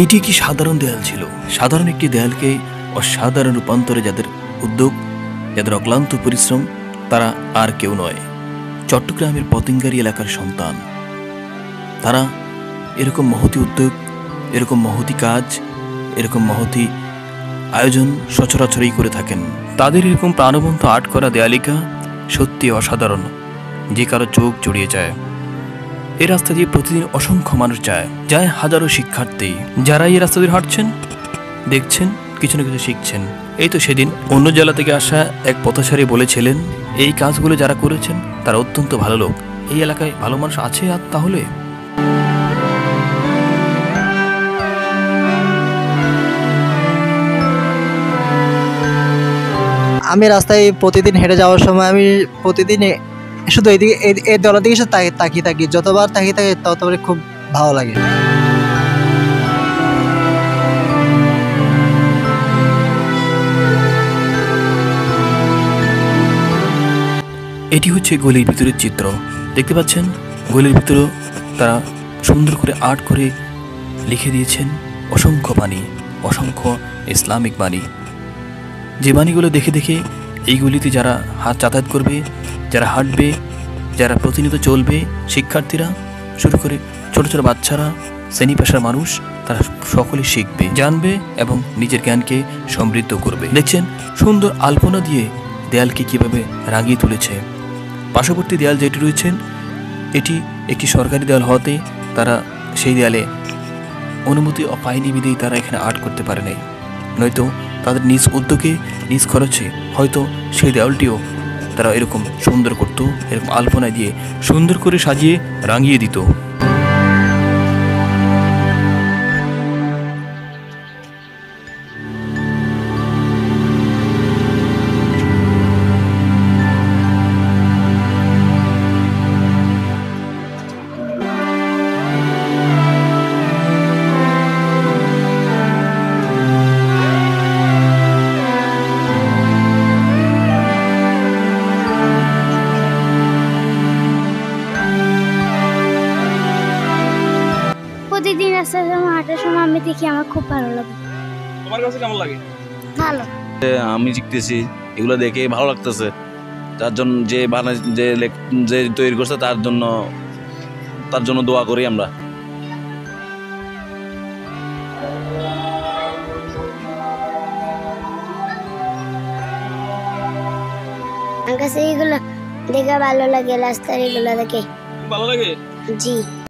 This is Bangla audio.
এটি কি সাধারণ দেয়াল ছিল। সাধারণ একটি দেয়ালকে অসাধারণ রূপান্তরে যাদের উদ্যোগ, যাদের অক্লান্ত পরিশ্রম, তারা আর কেউ নয়, চট্টগ্রামের পতেঙ্গারী এলাকার সন্তান। তারা এরকম মহতি উদ্যোগ, এরকম মহতি কাজ, এরকম মহতি আয়োজন সচরাচরই করে থাকেন। তাদের এরকম প্রাণবন্ত আর্ট করা দেয়ালিকা সত্যি অসাধারণ, যে কারো চোখ জড়িয়ে যায়। এই রাস্তা দিয়ে প্রতিদিন অসংখ্য মানুষ যায় হাজারো শিক্ষার্থী, যারা এই রাস্তা দিয়ে হাঁটছেন, দেখছেন, কিছু না কিছু শিখছেন। এই তো সেদিন অন্য জেলা থেকে আসা এক পথচারী বলেছিলেন, এই কাজগুলো যারা করেছেন তারা অত্যন্ত ভালো লোক। এই এলাকায় ভালো মানুষ আছে আর তাহলে। আমি রাস্তায় প্রতিদিন হেঁটে যাওয়ার সময় আমি প্রতিদিন শুধু এইদিকে এই দলের দিকে শুধু তাকিয়ে থাকি। যতবার তাকিয়ে থাকি ততবার খুব ভালো লাগে। এটি হচ্ছে গলির ভিতরের চিত্র। দেখতে পাচ্ছেন গলির ভিতরেও তারা সুন্দর করে আর্ট করে লিখে দিয়েছেন অসংখ্য বাণী, অসংখ্য ইসলামিক বাণী। যে বাণীগুলো দেখে দেখে এই গলিতে যারা যাতায়াত করবে, যারা হাঁটবে, যারা প্রতিনিয়ত চলবে, শিক্ষার্থীরা শুরু করে ছোট ছোট বাচ্চারা, শ্রেণী পেশার মানুষ, তারা সকলে শিখবে, জানবে এবং নিজের জ্ঞানকে সমৃদ্ধ করবে। দেখছেন সুন্দর আলপনা দিয়ে দেয়ালকে কিভাবে রাঙিয়ে তুলেছে। পার্শ্ববর্তী দেয়াল যেটি রয়েছেন, এটি একটি সরকারি দেয়াল হওয়াতে তারা সেই দেয়ালে অনুমতি পায়নি বিধেই তারা এখানে আর্ট করতে পারে নাই। নয়তো তাদের নিজ উদ্যোগে, নিজ খরচে হয়তো সেই দেওয়ালটিও তারা এরকম সুন্দর করত, এরকম আলপনা দিয়ে সুন্দর করে সাজিয়ে রাঙিয়ে দিত। প্রতিদিন রাস্তার সময় হাঁটার সময় আমি দেখি, আমার খুব ভালো লাগে। তোমার কাছে কেমন লাগে? ভালো। আমি শিখতেছি, এগুলো দেখে ভালো লাগতেছে। যার জন্য যে তৈরি করছে তার জন্য দোয়া করি আমরা। আমার কাছে এগুলো দেখে ভালো লাগে, রাস্তার এগুলো দেখে ভালো লাগে। জি।